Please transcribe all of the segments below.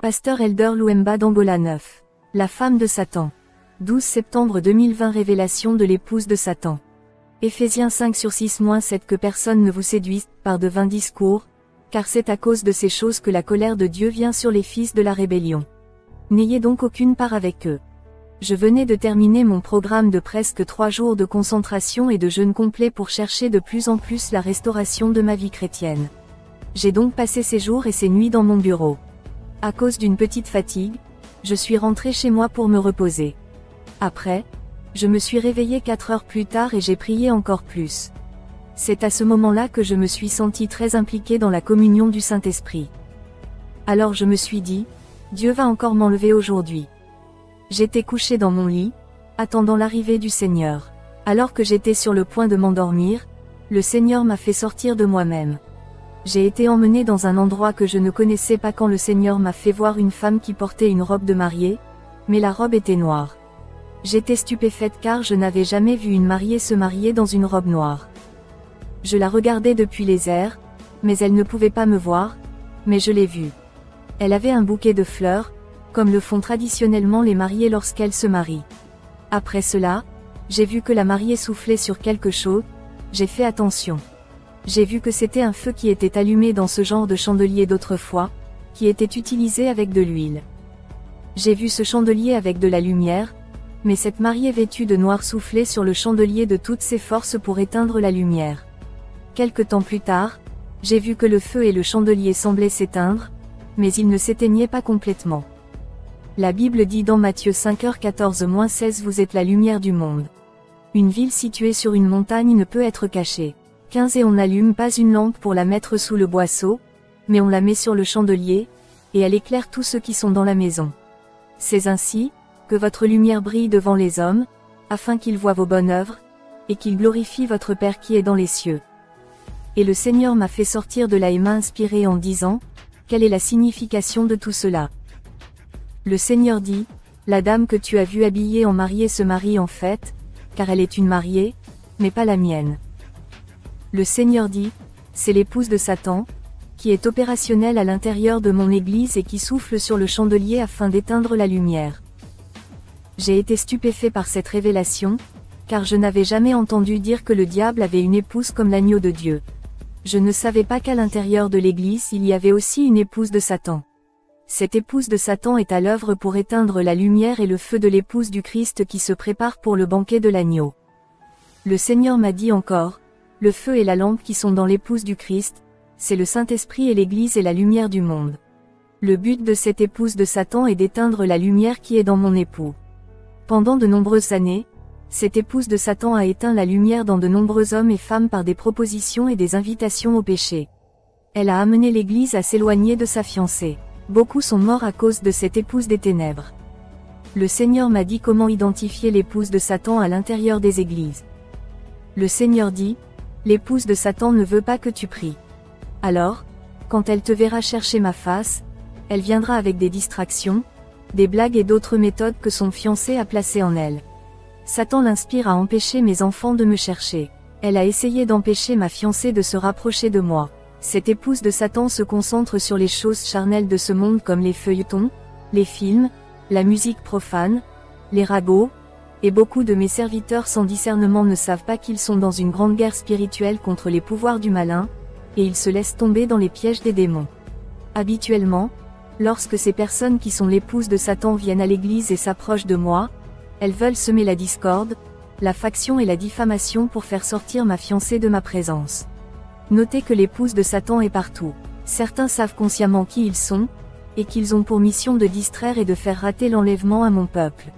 Pasteur Elder Louemba d'Angola 9. La femme de Satan. 12 septembre 2020. Révélation de l'épouse de Satan. Éphésiens 5/6-7. Que personne ne vous séduise par de vains discours, car c'est à cause de ces choses que la colère de Dieu vient sur les fils de la rébellion. N'ayez donc aucune part avec eux. Je venais de terminer mon programme de presque 3 jours de concentration et de jeûne complet pour chercher de plus en plus la restauration de ma vie chrétienne. J'ai donc passé ces jours et ces nuits dans mon bureau. À cause d'une petite fatigue, je suis rentré chez moi pour me reposer. Après, je me suis réveillé 4 heures plus tard et j'ai prié encore plus. C'est à ce moment-là que je me suis senti très impliqué dans la communion du Saint-Esprit. Alors je me suis dit, Dieu va encore m'enlever aujourd'hui. J'étais couché dans mon lit, attendant l'arrivée du Seigneur. Alors que j'étais sur le point de m'endormir, le Seigneur m'a fait sortir de moi-même. J'ai été emmené dans un endroit que je ne connaissais pas quand le Seigneur m'a fait voir une femme qui portait une robe de mariée, mais la robe était noire. J'étais stupéfaite car je n'avais jamais vu une mariée se marier dans une robe noire. Je la regardais depuis les airs, mais elle ne pouvait pas me voir, mais je l'ai vue. Elle avait un bouquet de fleurs, comme le font traditionnellement les mariées lorsqu'elles se marient. Après cela, j'ai vu que la mariée soufflait sur quelque chose, j'ai fait attention. J'ai vu que c'était un feu qui était allumé dans ce genre de chandelier d'autrefois, qui était utilisé avec de l'huile. J'ai vu ce chandelier avec de la lumière, mais cette mariée vêtue de noir soufflait sur le chandelier de toutes ses forces pour éteindre la lumière. Quelque temps plus tard, j'ai vu que le feu et le chandelier semblaient s'éteindre, mais ils ne s'éteignaient pas complètement. La Bible dit dans Matthieu 5h14-16 Vous êtes la lumière du monde. Une ville située sur une montagne ne peut être cachée. 15 Et on n'allume pas une lampe pour la mettre sous le boisseau, mais on la met sur le chandelier, et elle éclaire tous ceux qui sont dans la maison. C'est ainsi, que votre lumière brille devant les hommes, afin qu'ils voient vos bonnes œuvres, et qu'ils glorifient votre Père qui est dans les cieux. Et le Seigneur m'a fait sortir de là et m'a inspiré en disant, quelle est la signification de tout cela? Le Seigneur dit, la dame que tu as vue habillée en mariée se marie en fait, car elle est une mariée, mais pas la mienne. Le Seigneur dit, c'est l'épouse de Satan, qui est opérationnelle à l'intérieur de mon église et qui souffle sur le chandelier afin d'éteindre la lumière. J'ai été stupéfait par cette révélation, car je n'avais jamais entendu dire que le diable avait une épouse comme l'agneau de Dieu. Je ne savais pas qu'à l'intérieur de l'église il y avait aussi une épouse de Satan. Cette épouse de Satan est à l'œuvre pour éteindre la lumière et le feu de l'épouse du Christ qui se prépare pour le banquet de l'agneau. Le Seigneur m'a dit encore, le feu et la lampe qui sont dans l'épouse du Christ, c'est le Saint-Esprit et l'Église et la lumière du monde. Le but de cette épouse de Satan est d'éteindre la lumière qui est dans mon époux. Pendant de nombreuses années, cette épouse de Satan a éteint la lumière dans de nombreux hommes et femmes par des propositions et des invitations au péché. Elle a amené l'Église à s'éloigner de sa fiancée. Beaucoup sont morts à cause de cette épouse des ténèbres. Le Seigneur m'a dit comment identifier l'épouse de Satan à l'intérieur des églises. Le Seigneur dit, l'épouse de Satan ne veut pas que tu pries. Alors, quand elle te verra chercher ma face, elle viendra avec des distractions, des blagues et d'autres méthodes que son fiancé a placées en elle. Satan l'inspire à empêcher mes enfants de me chercher. Elle a essayé d'empêcher ma fiancée de se rapprocher de moi. Cette épouse de Satan se concentre sur les choses charnelles de ce monde comme les feuilletons, les films, la musique profane, les ragots, et beaucoup de mes serviteurs sans discernement ne savent pas qu'ils sont dans une grande guerre spirituelle contre les pouvoirs du malin, et ils se laissent tomber dans les pièges des démons. Habituellement, lorsque ces personnes qui sont l'épouse de Satan viennent à l'église et s'approchent de moi, elles veulent semer la discorde, la faction et la diffamation pour faire sortir ma fiancée de ma présence. Notez que l'épouse de Satan est partout. Certains savent consciemment qui ils sont, et qu'ils ont pour mission de distraire et de faire rater l'enlèvement à mon peuple.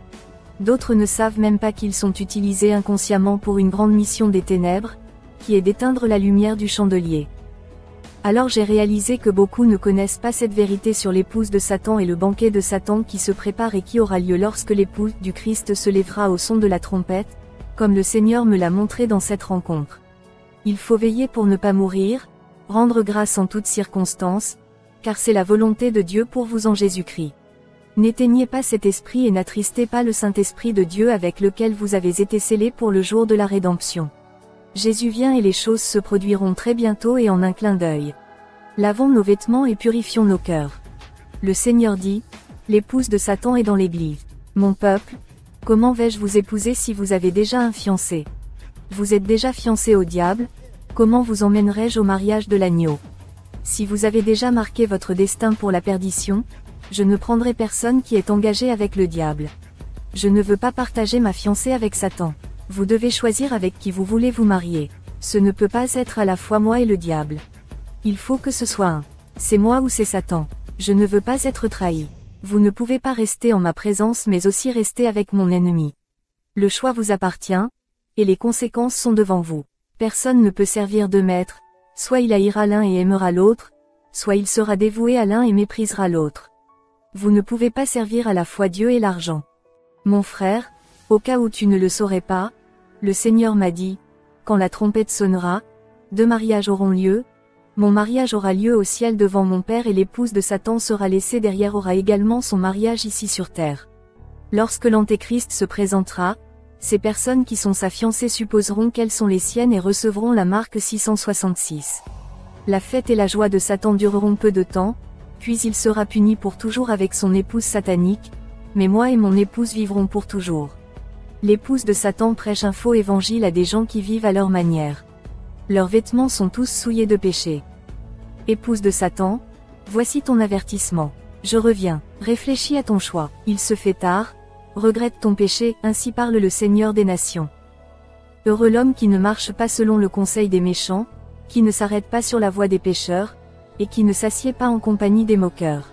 D'autres ne savent même pas qu'ils sont utilisés inconsciemment pour une grande mission des ténèbres, qui est d'éteindre la lumière du chandelier. Alors j'ai réalisé que beaucoup ne connaissent pas cette vérité sur l'épouse de Satan et le banquet de Satan qui se prépare et qui aura lieu lorsque l'épouse du Christ se lèvera au son de la trompette, comme le Seigneur me l'a montré dans cette rencontre. Il faut veiller pour ne pas mourir, rendre grâce en toutes circonstances, car c'est la volonté de Dieu pour vous en Jésus-Christ. N'éteignez pas cet esprit et n'attristez pas le Saint-Esprit de Dieu avec lequel vous avez été scellés pour le jour de la rédemption. Jésus vient et les choses se produiront très bientôt et en un clin d'œil. Lavons nos vêtements et purifions nos cœurs. Le Seigneur dit, l'épouse de Satan est dans l'église. Mon peuple, comment vais-je vous épouser si vous avez déjà un fiancé? Vous êtes déjà fiancé au diable, comment vous emmènerai-je au mariage de l'agneau? Si vous avez déjà marqué votre destin pour la perdition, je ne prendrai personne qui est engagé avec le diable. Je ne veux pas partager ma fiancée avec Satan. Vous devez choisir avec qui vous voulez vous marier. Ce ne peut pas être à la fois moi et le diable. Il faut que ce soit un. C'est moi ou c'est Satan. Je ne veux pas être trahi. Vous ne pouvez pas rester en ma présence mais aussi rester avec mon ennemi. Le choix vous appartient, et les conséquences sont devant vous. Personne ne peut servir de maître, soit il haïra l'un et aimera l'autre, soit il sera dévoué à l'un et méprisera l'autre. Vous ne pouvez pas servir à la fois Dieu et l'argent. Mon frère, au cas où tu ne le saurais pas, le Seigneur m'a dit, quand la trompette sonnera, 2 mariages auront lieu, mon mariage aura lieu au ciel devant mon Père et l'épouse de Satan sera laissée derrière aura également son mariage ici sur terre. Lorsque l'Antéchrist se présentera, ces personnes qui sont sa fiancée supposeront qu'elles sont les siennes et recevront la marque 666. La fête et la joie de Satan dureront peu de temps, puis il sera puni pour toujours avec son épouse satanique, mais moi et mon épouse vivrons pour toujours. L'épouse de Satan prêche un faux évangile à des gens qui vivent à leur manière. Leurs vêtements sont tous souillés de péché. Épouse de Satan, voici ton avertissement. Je reviens, réfléchis à ton choix, il se fait tard, regrette ton péché, ainsi parle le Seigneur des nations. Heureux l'homme qui ne marche pas selon le conseil des méchants, qui ne s'arrête pas sur la voie des pécheurs, et qui ne s'assied pas en compagnie des moqueurs.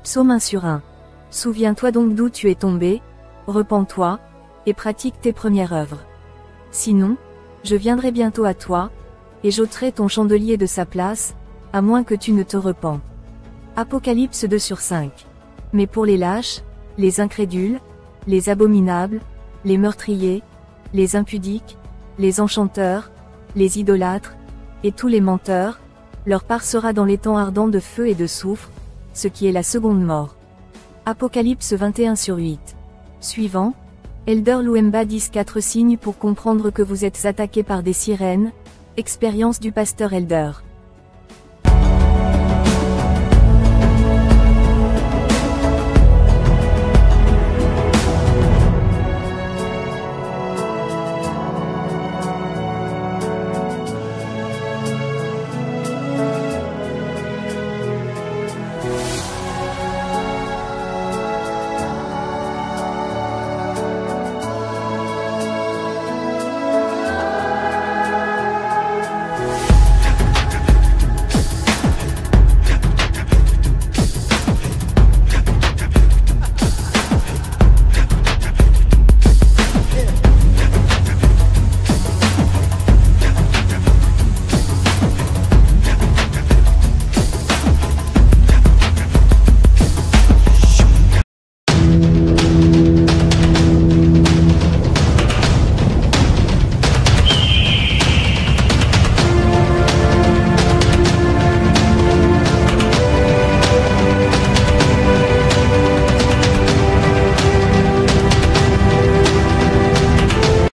Psaume 1 sur 1. Souviens-toi donc d'où tu es tombé, repens-toi, et pratique tes premières œuvres. Sinon, je viendrai bientôt à toi, et j'ôterai ton chandelier de sa place, à moins que tu ne te repens. Apocalypse 2 sur 5. Mais pour les lâches, les incrédules, les abominables, les meurtriers, les impudiques, les enchanteurs, les idolâtres, et tous les menteurs, leur part sera dans l'étang ardent de feu et de soufre, ce qui est la seconde mort. Apocalypse 21 sur 8. Suivant, Elder Louemba 10 signes pour comprendre que vous êtes attaqué par des sirènes, expérience du pasteur Elder.